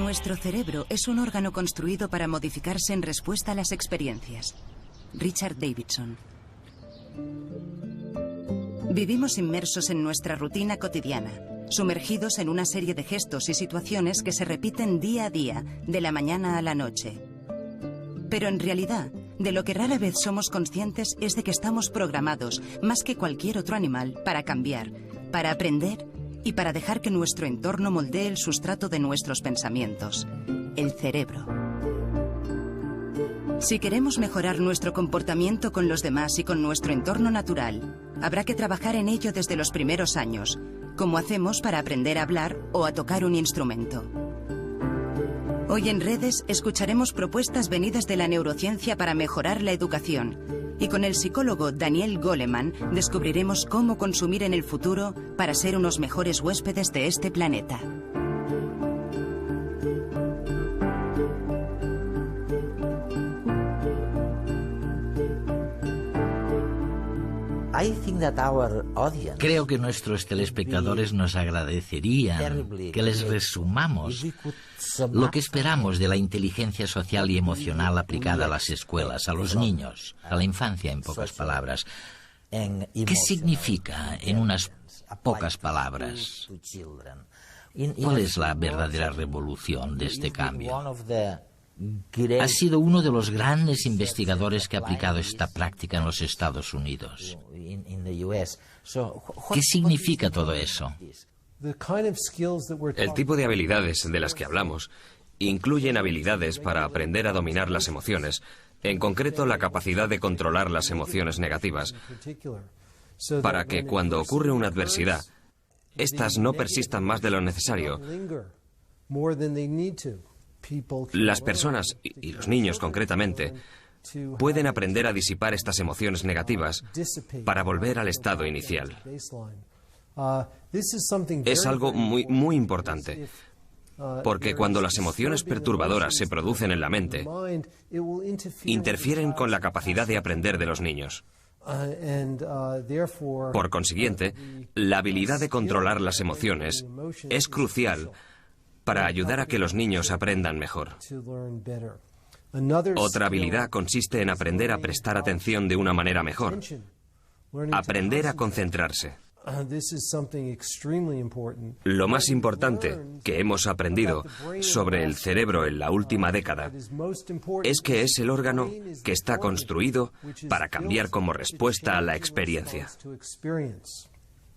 Nuestro cerebro es un órgano construido para modificarse en respuesta a las experiencias. Richard Davidson. Vivimos inmersos en nuestra rutina cotidiana, sumergidos en una serie de gestos y situaciones que se repiten día a día, de la mañana a la noche. Pero en realidad, de lo que rara vez somos conscientes es de que estamos programados, más que cualquier otro animal, para cambiar, para aprender y para dejar que nuestro entorno moldee el sustrato de nuestros pensamientos, el cerebro. Si queremos mejorar nuestro comportamiento con los demás y con nuestro entorno natural, habrá que trabajar en ello desde los primeros años, como hacemos para aprender a hablar o a tocar un instrumento. Hoy en Redes escucharemos propuestas venidas de la neurociencia para mejorar la educación, y con el psicólogo Daniel Goleman descubriremos cómo consumir en el futuro para ser unos mejores huéspedes de este planeta. Creo que nuestros telespectadores nos agradecerían que les resumamos lo que esperamos de la inteligencia social y emocional aplicada a las escuelas, a los niños, a la infancia, en pocas palabras. ¿Qué significa en unas pocas palabras? ¿Cuál es la verdadera revolución de este cambio? Ha sido uno de los grandes investigadores que ha aplicado esta práctica en los Estados Unidos. ¿Qué significa todo eso? El tipo de habilidades de las que hablamos incluyen habilidades para aprender a dominar las emociones, en concreto la capacidad de controlar las emociones negativas, para que cuando ocurre una adversidad, éstas no persistan más de lo necesario. Las personas, y los niños concretamente, pueden aprender a disipar estas emociones negativas para volver al estado inicial. Es algo muy importante, porque cuando las emociones perturbadoras se producen en la mente, interfieren con la capacidad de aprender de los niños. Por consiguiente, la habilidad de controlar las emociones es crucial para ayudar a que los niños aprendan mejor. Otra habilidad consiste en aprender a prestar atención de una manera mejor. Aprender a concentrarse. Lo más importante que hemos aprendido sobre el cerebro en la última década es que es el órgano que está construido para cambiar como respuesta a la experiencia.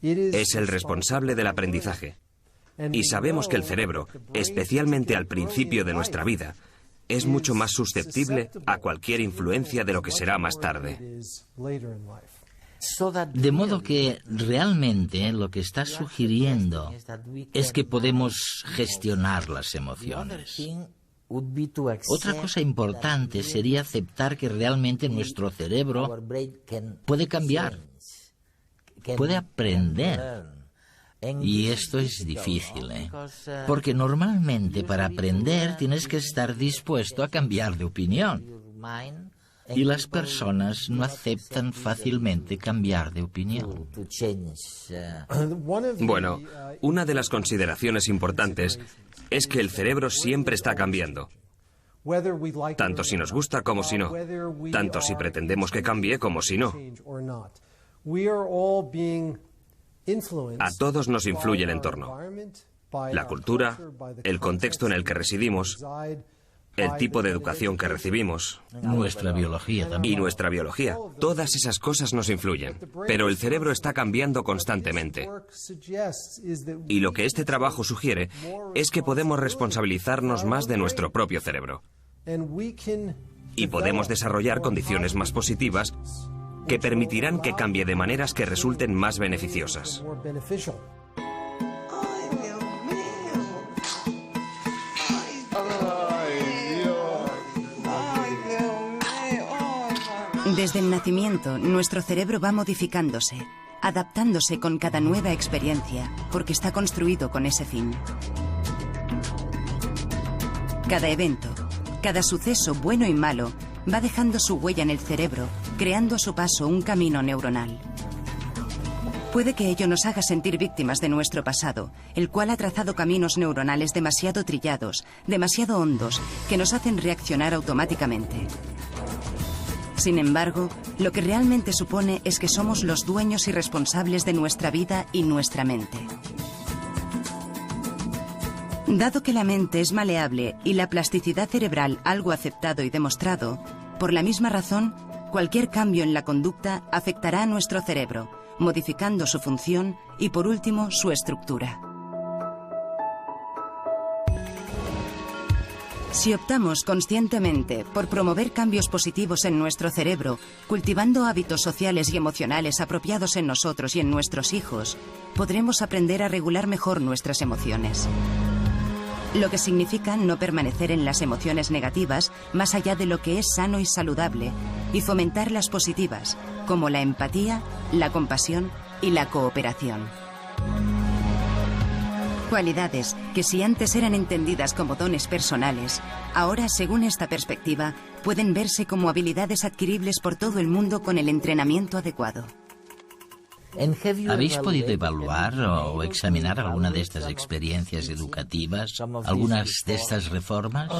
Es el responsable del aprendizaje. Y sabemos que el cerebro, especialmente al principio de nuestra vida, es mucho más susceptible a cualquier influencia de lo que será más tarde. De modo que realmente lo que está sugiriendo es que podemos gestionar las emociones. Otra cosa importante sería aceptar que realmente nuestro cerebro puede cambiar, puede aprender. Y esto es difícil, porque normalmente para aprender tienes que estar dispuesto a cambiar de opinión. Y las personas no aceptan fácilmente cambiar de opinión. Bueno, una de las consideraciones importantes es que el cerebro siempre está cambiando. Tanto si nos gusta como si no. Tanto si pretendemos que cambie como si no. A todos nos influye el entorno, la cultura, el contexto en el que residimos, el tipo de educación que recibimos. Nuestra biología también. Y nuestra biología. Todas esas cosas nos influyen. Pero el cerebro está cambiando constantemente. Y lo que este trabajo sugiere es que podemos responsabilizarnos más de nuestro propio cerebro. Y podemos desarrollar condiciones más positivas que permitirán que cambie de maneras que resulten más beneficiosas. Desde el nacimiento, nuestro cerebro va modificándose, adaptándose con cada nueva experiencia, porque está construido con ese fin. Cada evento, cada suceso bueno y malo, va dejando su huella en el cerebro, creando a su paso un camino neuronal. Puede que ello nos haga sentir víctimas de nuestro pasado, el cual ha trazado caminos neuronales demasiado trillados, demasiado hondos, que nos hacen reaccionar automáticamente. Sin embargo, lo que realmente supone es que somos los dueños y responsables de nuestra vida y nuestra mente. Dado que la mente es maleable y la plasticidad cerebral algo aceptado y demostrado, por la misma razón, cualquier cambio en la conducta afectará a nuestro cerebro, modificando su función y, por último, su estructura. Si optamos conscientemente por promover cambios positivos en nuestro cerebro, cultivando hábitos sociales y emocionales apropiados en nosotros y en nuestros hijos, podremos aprender a regular mejor nuestras emociones. Lo que significa no permanecer en las emociones negativas más allá de lo que es sano y saludable, y fomentar las positivas, como la empatía, la compasión y la cooperación. Cualidades que, si antes eran entendidas como dones personales, ahora, según esta perspectiva, pueden verse como habilidades adquiribles por todo el mundo con el entrenamiento adecuado. ¿Habéis podido evaluar o examinar alguna de estas experiencias educativas, algunas de estas reformas?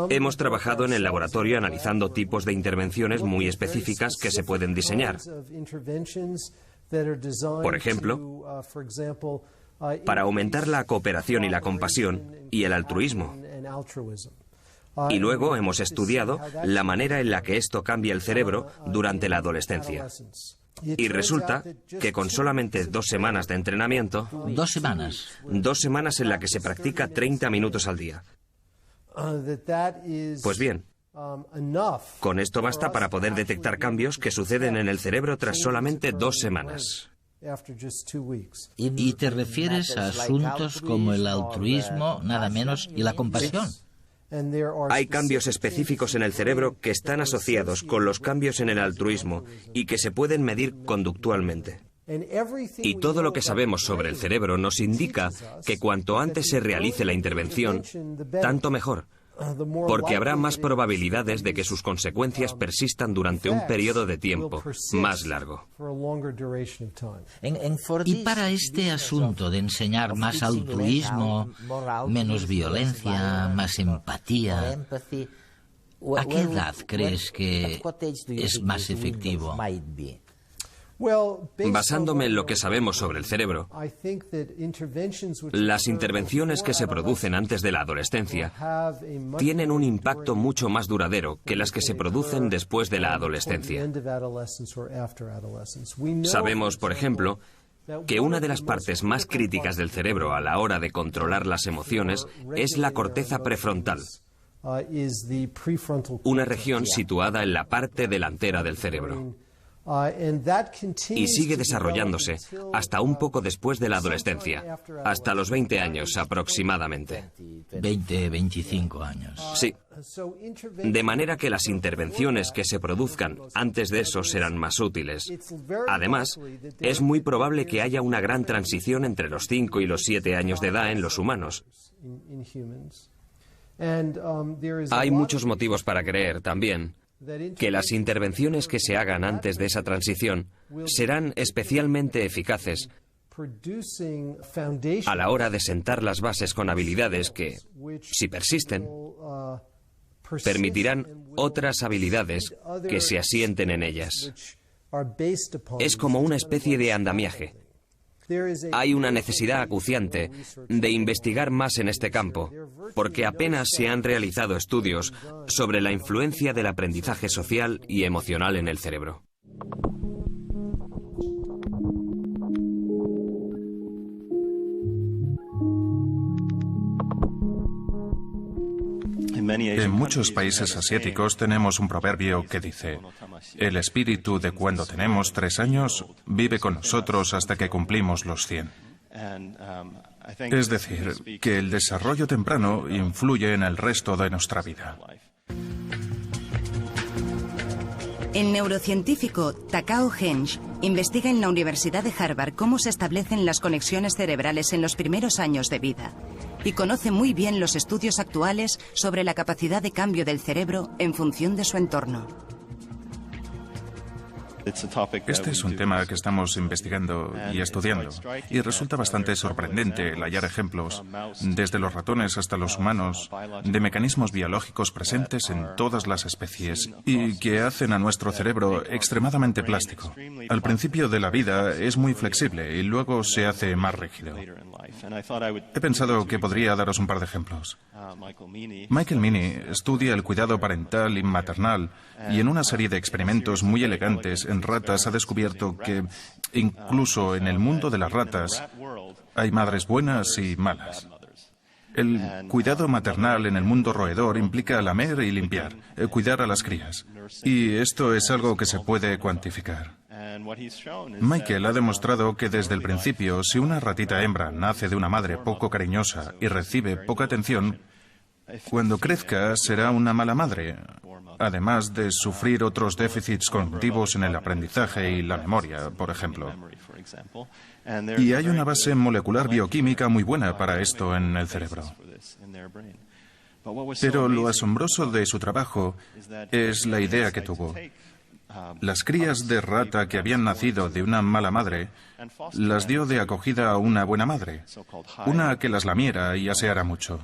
Hemos trabajado en el laboratorio analizando tipos de intervenciones muy específicas que se pueden diseñar. Por ejemplo, para aumentar la cooperación y la compasión y el altruismo. Y luego hemos estudiado la manera en la que esto cambia el cerebro durante la adolescencia. Y resulta que con solamente 2 semanas de entrenamiento... 2 semanas. 2 semanas en la que se practica 30 minutos al día. Pues bien, con esto basta para poder detectar cambios que suceden en el cerebro tras solamente 2 semanas. ¿Y te refieres a asuntos como el altruismo, nada menos, y la compasión? Hay cambios específicos en el cerebro que están asociados con los cambios en el altruismo y que se pueden medir conductualmente. Y todo lo que sabemos sobre el cerebro nos indica que cuanto antes se realice la intervención, tanto mejor, porque habrá más probabilidades de que sus consecuencias persistan durante un periodo de tiempo más largo. Y para este asunto de enseñar más altruismo, menos violencia, más empatía, ¿a qué edad crees que es más efectivo? Basándome en lo que sabemos sobre el cerebro, las intervenciones que se producen antes de la adolescencia tienen un impacto mucho más duradero que las que se producen después de la adolescencia. Sabemos, por ejemplo, que una de las partes más críticas del cerebro a la hora de controlar las emociones es la corteza prefrontal, una región situada en la parte delantera del cerebro. Y sigue desarrollándose hasta un poco después de la adolescencia, hasta los 20 años aproximadamente. 20, 25 años. Sí. De manera que las intervenciones que se produzcan antes de eso serán más útiles. Además, es muy probable que haya una gran transición entre los 5 y los 7 años de edad en los humanos. Hay muchos motivos para creer también que las intervenciones que se hagan antes de esa transición serán especialmente eficaces a la hora de sentar las bases con habilidades que, si persisten, permitirán otras habilidades que se asienten en ellas. Es como una especie de andamiaje. Hay una necesidad acuciante de investigar más en este campo, porque apenas se han realizado estudios sobre la influencia del aprendizaje social y emocional en el cerebro. En muchos países asiáticos tenemos un proverbio que dice: el espíritu de cuando tenemos 3 años vive con nosotros hasta que cumplimos los 100. Es decir, que el desarrollo temprano influye en el resto de nuestra vida. El neurocientífico Takao Henge investiga en la Universidad de Harvard cómo se establecen las conexiones cerebrales en los primeros años de vida y conoce muy bien los estudios actuales sobre la capacidad de cambio del cerebro en función de su entorno. Este es un tema que estamos investigando y estudiando, y resulta bastante sorprendente el hallar ejemplos, desde los ratones hasta los humanos, de mecanismos biológicos presentes en todas las especies y que hacen a nuestro cerebro extremadamente plástico. Al principio de la vida es muy flexible y luego se hace más rígido. He pensado que podría daros un par de ejemplos. Michael Meaney estudia el cuidado parental y maternal y en una serie de experimentos muy elegantes en ratas ha descubierto que incluso en el mundo de las ratas hay madres buenas y malas. El cuidado maternal en el mundo roedor implica lamer y limpiar, cuidar a las crías. Y esto es algo que se puede cuantificar. Michael ha demostrado que desde el principio, si una ratita hembra nace de una madre poco cariñosa y recibe poca atención, cuando crezca será una mala madre, además de sufrir otros déficits cognitivos en el aprendizaje y la memoria, por ejemplo. Y hay una base molecular bioquímica muy buena para esto en el cerebro. Pero lo asombroso de su trabajo es la idea que tuvo. Las crías de rata que habían nacido de una mala madre las dio de acogida a una buena madre, una que las lamiera y aseara mucho.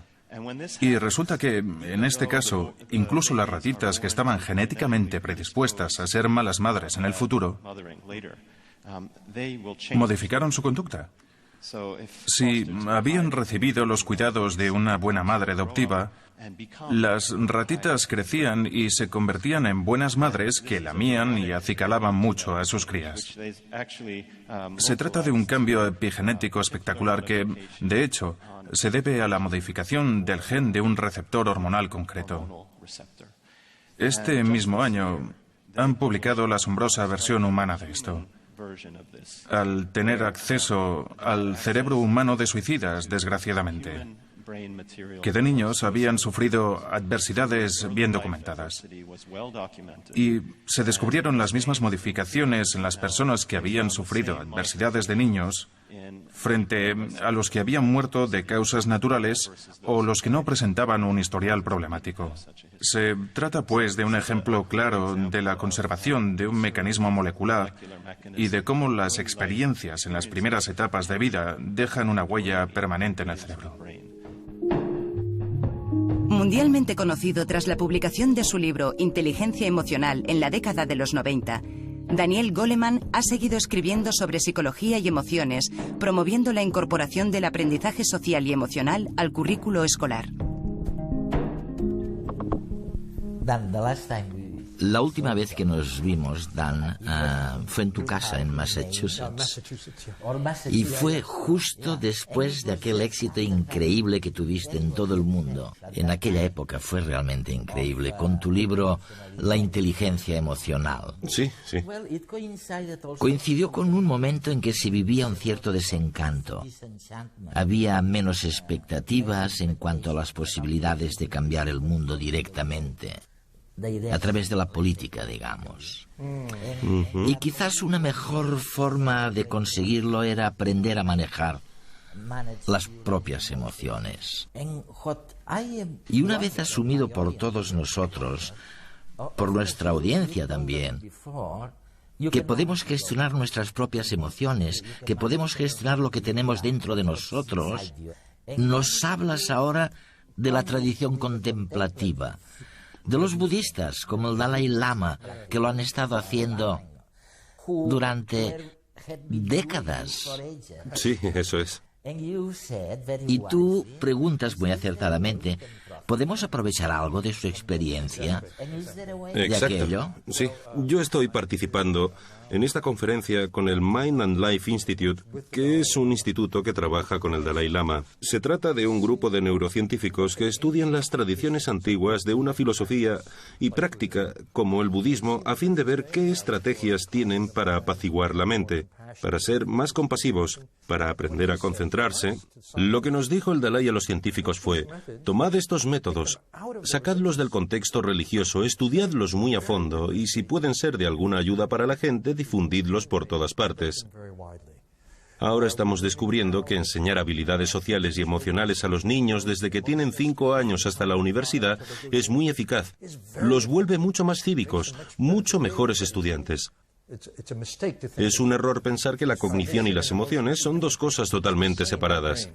Y resulta que, en este caso, incluso las ratitas que estaban genéticamente predispuestas a ser malas madres en el futuro, modificaron su conducta. Si habían recibido los cuidados de una buena madre adoptiva, las ratitas crecían y se convertían en buenas madres que lamían y acicalaban mucho a sus crías. Se trata de un cambio epigenético espectacular que, de hecho, se debe a la modificación del gen de un receptor hormonal concreto. Este mismo año han publicado la asombrosa versión humana de esto. Al tener acceso al cerebro humano de suicidas, desgraciadamente, que de niños habían sufrido adversidades bien documentadas. Y se descubrieron las mismas modificaciones en las personas que habían sufrido adversidades de niños frente a los que habían muerto de causas naturales o los que no presentaban un historial problemático. Se trata, pues, de un ejemplo claro de la conservación de un mecanismo molecular y de cómo las experiencias en las primeras etapas de vida dejan una huella permanente en el cerebro. Mundialmente conocido tras la publicación de su libro Inteligencia emocional en la década de los 90, Daniel Goleman ha seguido escribiendo sobre psicología y emociones, promoviendo la incorporación del aprendizaje social y emocional al currículo escolar. La última vez que nos vimos, Dan, fue en tu casa en Massachusetts. Y fue justo después de aquel éxito increíble que tuviste en todo el mundo. En aquella época fue realmente increíble, con tu libro La inteligencia emocional. Sí, sí. Coincidió con un momento en que se vivía un cierto desencanto. Había menos expectativas en cuanto a las posibilidades de cambiar el mundo directamente. A través de la política, digamos. Y quizás una mejor forma de conseguirlo era aprender a manejar las propias emociones. Y una vez asumido por todos nosotros, por nuestra audiencia también, que podemos gestionar nuestras propias emociones, que podemos gestionar lo que tenemos dentro de nosotros, nos hablas ahora de la tradición contemplativa, de los budistas, como el Dalai Lama, que lo han estado haciendo durante décadas. Sí, eso es. Y tú preguntas muy acertadamente, ¿podemos aprovechar algo de su experiencia? Exacto. ¿De aquello? Sí, yo estoy participando en esta conferencia con el Mind and Life Institute, que es un instituto que trabaja con el Dalai Lama. Se trata de un grupo de neurocientíficos que estudian las tradiciones antiguas de una filosofía y práctica como el budismo a fin de ver qué estrategias tienen para apaciguar la mente, para ser más compasivos, para aprender a concentrarse. Lo que nos dijo el Dalai a los científicos fue: tomad estos métodos, sacadlos del contexto religioso, estudiadlos muy a fondo y si pueden ser de alguna ayuda para la gente, difundidlos por todas partes. Ahora estamos descubriendo que enseñar habilidades sociales y emocionales a los niños desde que tienen 5 años hasta la universidad es muy eficaz. Los vuelve mucho más cívicos, mucho mejores estudiantes. Es un error pensar que la cognición y las emociones son dos cosas totalmente separadas.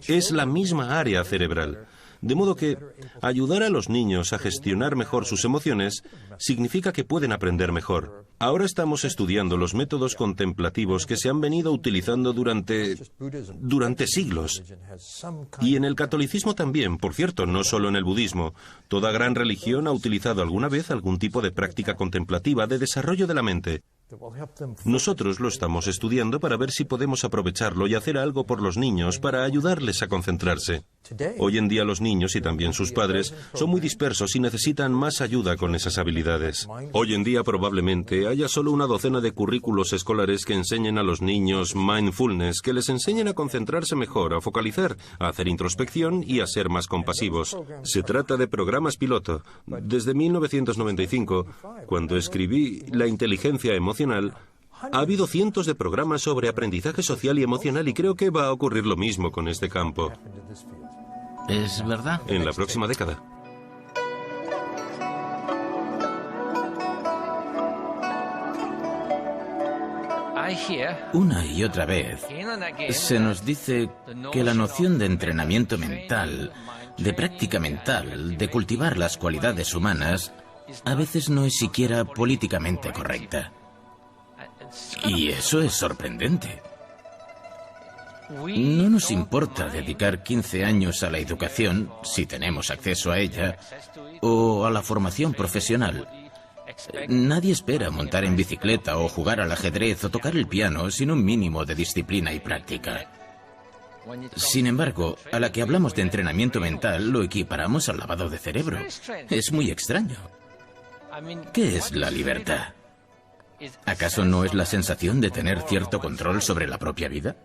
Es la misma área cerebral. De modo que ayudar a los niños a gestionar mejor sus emociones significa que pueden aprender mejor. Ahora estamos estudiando los métodos contemplativos que se han venido utilizando durante siglos. Y en el catolicismo también, por cierto, no solo en el budismo. Toda gran religión ha utilizado alguna vez algún tipo de práctica contemplativa de desarrollo de la mente. Nosotros lo estamos estudiando para ver si podemos aprovecharlo y hacer algo por los niños para ayudarles a concentrarse. Hoy en día los niños y también sus padres son muy dispersos y necesitan más ayuda con esas habilidades. Hoy en día probablemente haya solo una docena de currículos escolares que enseñen a los niños mindfulness, que les enseñen a concentrarse mejor, a focalizar, a hacer introspección y a ser más compasivos. Se trata de programas piloto. Desde 1995, cuando escribí La inteligencia emocional, ha habido cientos de programas sobre aprendizaje social y emocional y creo que va a ocurrir lo mismo con este campo. ¿Es verdad? En la próxima década. Una y otra vez se nos dice que la noción de entrenamiento mental, de práctica mental, de cultivar las cualidades humanas, a veces no es siquiera políticamente correcta. Y eso es sorprendente. No nos importa dedicar 15 años a la educación, si tenemos acceso a ella, o a la formación profesional. Nadie espera montar en bicicleta o jugar al ajedrez o tocar el piano sin un mínimo de disciplina y práctica. Sin embargo, a la que hablamos de entrenamiento mental lo equiparamos al lavado de cerebro. Es muy extraño. ¿Qué es la libertad? ¿Acaso no es la sensación de tener cierto control sobre la propia vida?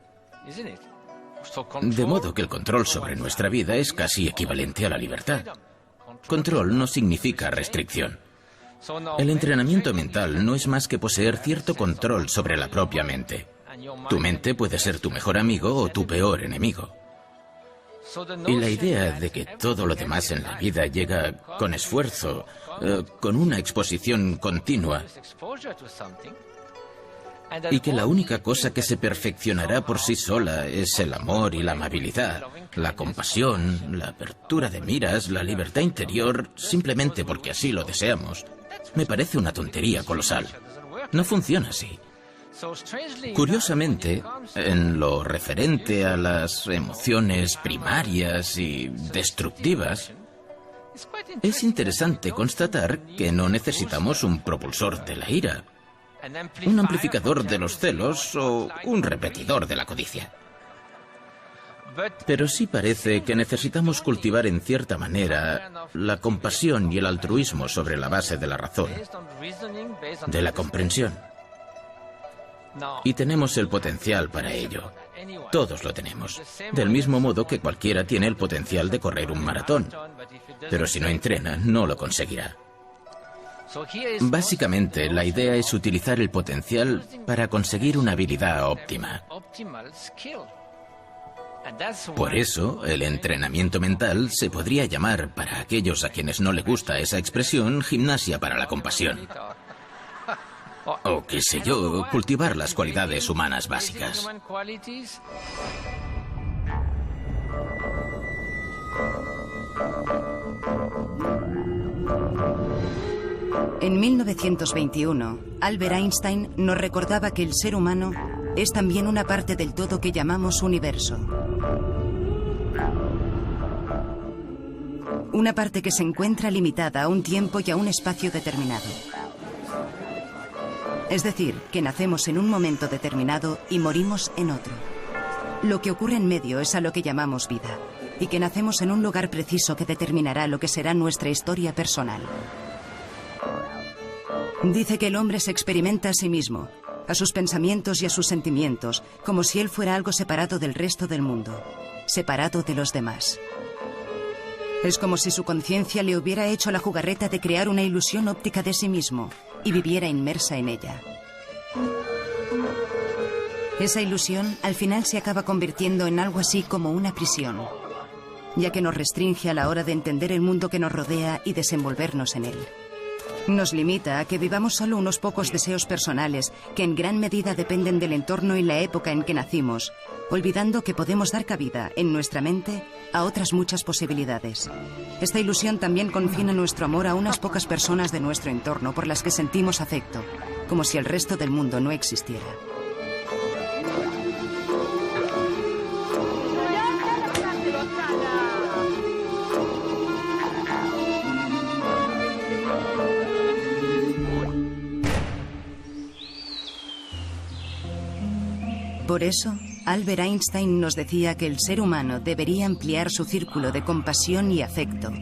De modo que el control sobre nuestra vida es casi equivalente a la libertad. Control no significa restricción. El entrenamiento mental no es más que poseer cierto control sobre la propia mente. Tu mente puede ser tu mejor amigo o tu peor enemigo. Y la idea de que todo lo demás en la vida llega con esfuerzo, con una exposición continua, y que la única cosa que se perfeccionará por sí sola es el amor y la amabilidad, la compasión, la apertura de miras, la libertad interior, simplemente porque así lo deseamos, me parece una tontería colosal. No funciona así. Curiosamente, en lo referente a las emociones primarias y destructivas, es interesante constatar que no necesitamos un propulsor de la ira, un amplificador de los celos o un repetidor de la codicia. Pero sí parece que necesitamos cultivar en cierta manera la compasión y el altruismo sobre la base de la razón, de la comprensión. Y tenemos el potencial para ello. Todos lo tenemos. Del mismo modo que cualquiera tiene el potencial de correr un maratón. Pero si no entrena, no lo conseguirá. Básicamente, la idea es utilizar el potencial para conseguir una habilidad óptima. Por eso, el entrenamiento mental se podría llamar, para aquellos a quienes no les gusta esa expresión, gimnasia para la compasión. O qué sé yo, cultivar las cualidades humanas básicas. En 1921, Albert Einstein nos recordaba que el ser humano es también una parte del todo que llamamos universo. Una parte que se encuentra limitada a un tiempo y a un espacio determinado. Es decir, que nacemos en un momento determinado y morimos en otro. Lo que ocurre en medio es a lo que llamamos vida, y que nacemos en un lugar preciso que determinará lo que será nuestra historia personal. Dice que el hombre se experimenta a sí mismo, a sus pensamientos y a sus sentimientos, como si él fuera algo separado del resto del mundo, separado de los demás. Es como si su conciencia le hubiera hecho la jugarreta de crear una ilusión óptica de sí mismo y viviera inmersa en ella. Esa ilusión al final se acaba convirtiendo en algo así como una prisión, ya que nos restringe a la hora de entender el mundo que nos rodea y desenvolvernos en él. Nos limita a que vivamos solo unos pocos deseos personales que en gran medida dependen del entorno y la época en que nacimos, olvidando que podemos dar cabida en nuestra mente a otras muchas posibilidades. Esta ilusión también confina nuestro amor a unas pocas personas de nuestro entorno por las que sentimos afecto, como si el resto del mundo no existiera. Por eso, Albert Einstein nos decía que el ser humano debería ampliar su círculo de compasión y afecto,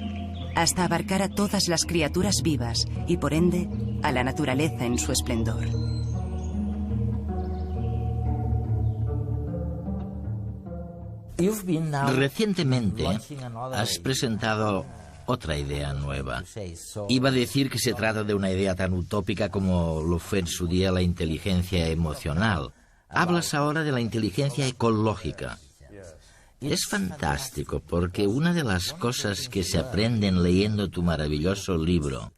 hasta abarcar a todas las criaturas vivas y, por ende, a la naturaleza en su esplendor. Recientemente has presentado otra idea nueva. Iba a decir que se trata de una idea tan utópica como lo fue en su día la inteligencia emocional. Hablas ahora de la inteligencia ecológica. Es fantástico porque una de las cosas que se aprenden leyendo tu maravilloso libro,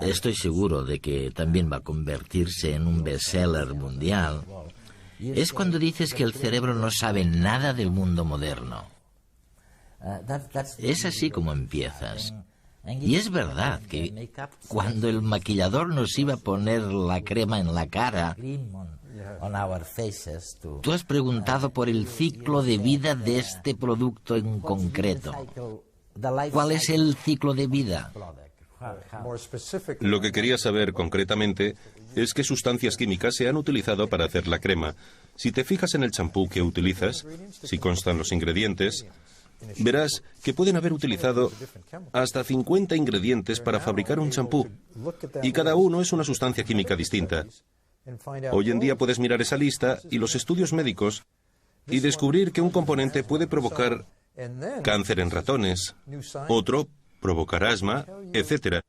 estoy seguro de que también va a convertirse en un bestseller mundial, es cuando dices que el cerebro no sabe nada del mundo moderno. Es así como empiezas. Y es verdad que cuando el maquillador nos iba a poner la crema en la cara, tú has preguntado por el ciclo de vida de este producto en concreto. ¿Cuál es el ciclo de vida? Lo que quería saber concretamente es qué sustancias químicas se han utilizado para hacer la crema. Si te fijas en el champú que utilizas, si constan los ingredientes, verás que pueden haber utilizado hasta 50 ingredientes para fabricar un champú, y cada uno es una sustancia química distinta. Hoy en día puedes mirar esa lista y los estudios médicos y descubrir que un componente puede provocar cáncer en ratones, otro provocar asma, etc.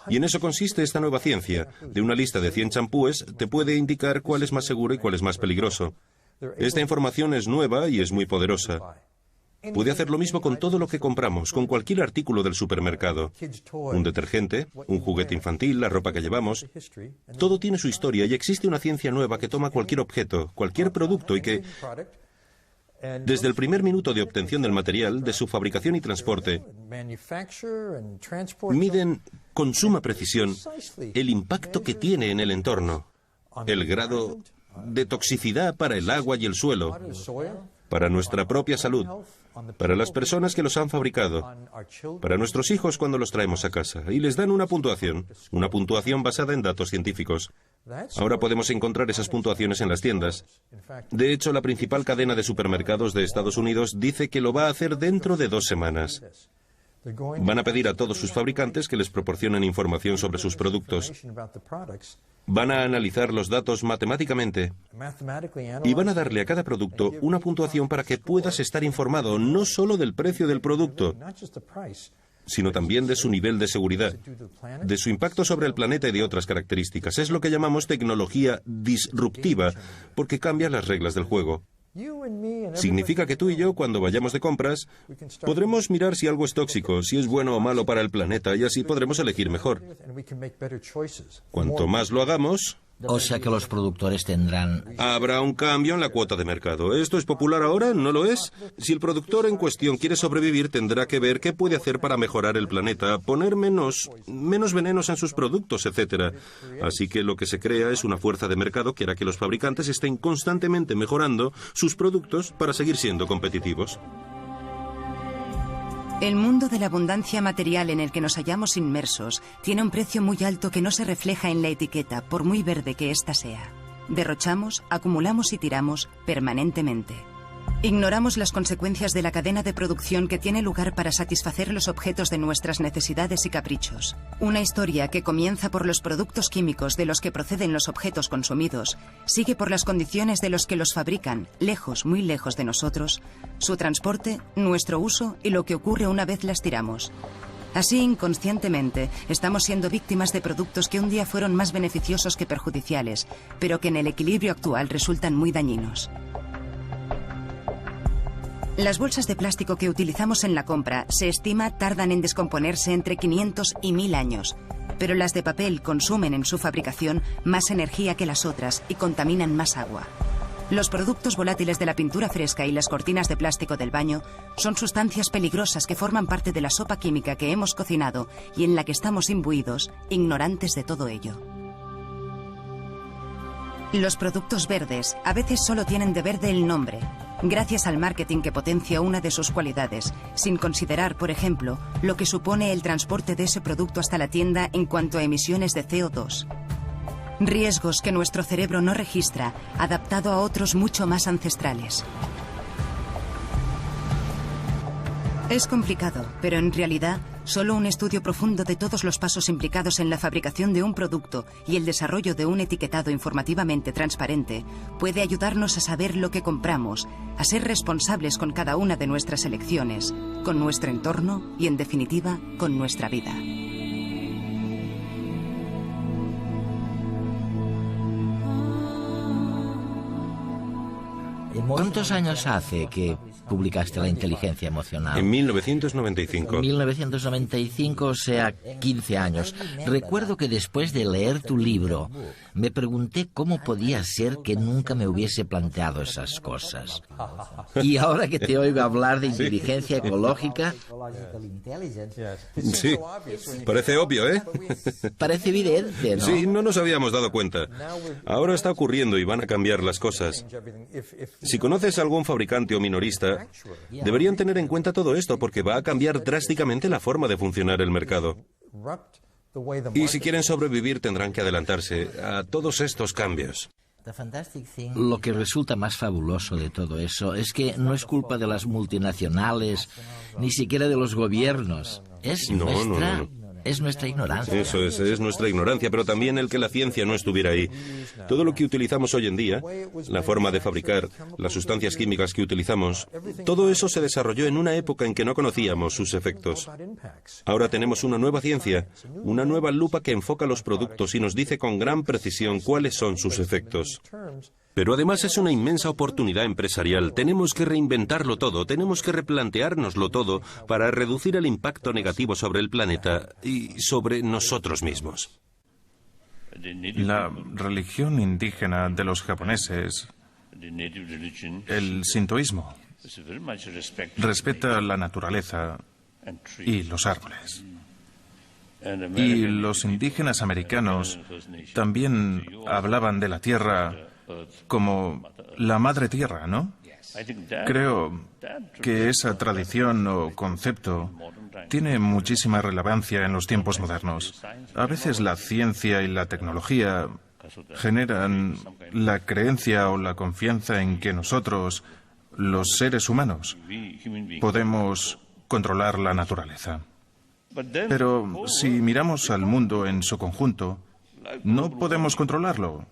Y en eso consiste esta nueva ciencia. De una lista de 100 champúes te puede indicar cuál es más seguro y cuál es más peligroso. Esta información es nueva y es muy poderosa. Puede hacer lo mismo con todo lo que compramos, con cualquier artículo del supermercado. Un detergente, un juguete infantil, la ropa que llevamos. Todo tiene su historia y existe una ciencia nueva que toma cualquier objeto, cualquier producto y que, desde el primer minuto de obtención del material, de su fabricación y transporte, miden con suma precisión el impacto que tiene en el entorno, el grado de toxicidad para el agua y el suelo, para nuestra propia salud, para las personas que los han fabricado, para nuestros hijos cuando los traemos a casa, y les dan una puntuación basada en datos científicos. Ahora podemos encontrar esas puntuaciones en las tiendas. De hecho, la principal cadena de supermercados de Estados Unidos dice que lo va a hacer dentro de 2 semanas. Van a pedir a todos sus fabricantes que les proporcionen información sobre sus productos. Van a analizar los datos matemáticamente y van a darle a cada producto una puntuación para que puedas estar informado no solo del precio del producto, sino también de su nivel de seguridad, de su impacto sobre el planeta y de otras características. Es lo que llamamos tecnología disruptiva, porque cambia las reglas del juego. Significa que tú y yo, cuando vayamos de compras, podremos mirar si algo es tóxico, si es bueno o malo para el planeta, y así podremos elegir mejor. Cuanto más lo hagamos... O sea que los productores tendrán... Habrá un cambio en la cuota de mercado. ¿Esto es popular ahora? ¿No lo es? Si el productor en cuestión quiere sobrevivir, tendrá que ver qué puede hacer para mejorar el planeta, poner menos venenos en sus productos, etc. Así que lo que se crea es una fuerza de mercado que hará que los fabricantes estén constantemente mejorando sus productos para seguir siendo competitivos. El mundo de la abundancia material en el que nos hallamos inmersos tiene un precio muy alto que no se refleja en la etiqueta, por muy verde que ésta sea. Derrochamos, acumulamos y tiramos permanentemente. Ignoramos las consecuencias de la cadena de producción que tiene lugar para satisfacer los objetos de nuestras necesidades y caprichos. Una historia que comienza por los productos químicos de los que proceden los objetos consumidos, sigue por las condiciones de los que los fabrican, lejos, muy lejos de nosotros, su transporte, nuestro uso y lo que ocurre una vez las tiramos. Así, inconscientemente, estamos siendo víctimas de productos que un día fueron más beneficiosos que perjudiciales, pero que en el equilibrio actual resultan muy dañinos. Las bolsas de plástico que utilizamos en la compra, se estima, tardan en descomponerse entre 500 y 1000 años. pero las de papel consumen en su fabricación más energía que las otras y contaminan más agua. Los productos volátiles de la pintura fresca y las cortinas de plástico del baño son sustancias peligrosas que forman parte de la sopa química que hemos cocinado y en la que estamos imbuidos, ignorantes de todo ello. Los productos verdes a veces solo tienen de verde el nombre, gracias al marketing que potencia una de sus cualidades, sin considerar, por ejemplo, lo que supone el transporte de ese producto hasta la tienda en cuanto a emisiones de CO2. Riesgos que nuestro cerebro no registra, adaptado a otros mucho más ancestrales. Es complicado, pero en realidad, solo un estudio profundo de todos los pasos implicados en la fabricación de un producto y el desarrollo de un etiquetado informativamente transparente puede ayudarnos a saber lo que compramos, a ser responsables con cada una de nuestras elecciones, con nuestro entorno y, en definitiva, con nuestra vida. ¿Cuántos años hace que publicaste La inteligencia emocional? En 1995. 1995, o sea, 15 años. Recuerdo que después de leer tu libro, me pregunté cómo podía ser que nunca me hubiese planteado esas cosas. Y ahora que te oigo hablar de inteligencia ecológica... Sí, parece obvio, ¿eh? Parece evidente, ¿no? Sí, no nos habíamos dado cuenta. Ahora está ocurriendo y van a cambiar las cosas. Si conoces a algún fabricante o minorista, deberían tener en cuenta todo esto porque va a cambiar drásticamente la forma de funcionar el mercado. Y si quieren sobrevivir tendrán que adelantarse a todos estos cambios. Lo que resulta más fabuloso de todo eso es que no es culpa de las multinacionales, ni siquiera de los gobiernos. Es nuestra ignorancia. Eso es nuestra ignorancia, pero también el que la ciencia no estuviera ahí. Todo lo que utilizamos hoy en día, la forma de fabricar, las sustancias químicas que utilizamos, todo eso se desarrolló en una época en que no conocíamos sus efectos. Ahora tenemos una nueva ciencia, una nueva lupa que enfoca los productos y nos dice con gran precisión cuáles son sus efectos. Pero además es una inmensa oportunidad empresarial. Tenemos que reinventarlo todo, tenemos que replanteárnoslo todo para reducir el impacto negativo sobre el planeta y sobre nosotros mismos. La religión indígena de los japoneses, el sintoísmo, respeta la naturaleza y los árboles. Y los indígenas americanos también hablaban de la tierra como la madre tierra, ¿no? Creo que esa tradición o concepto tiene muchísima relevancia en los tiempos modernos. A veces la ciencia y la tecnología generan la creencia o la confianza en que nosotros, los seres humanos, podemos controlar la naturaleza. Pero si miramos al mundo en su conjunto, no podemos controlarlo.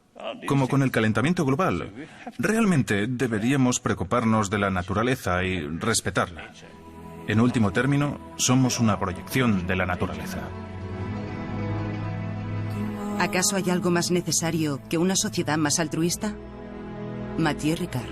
Como con el calentamiento global. Realmente deberíamos preocuparnos de la naturaleza y respetarla. En último término, somos una proyección de la naturaleza. ¿Acaso hay algo más necesario que una sociedad más altruista? Mathieu Ricard.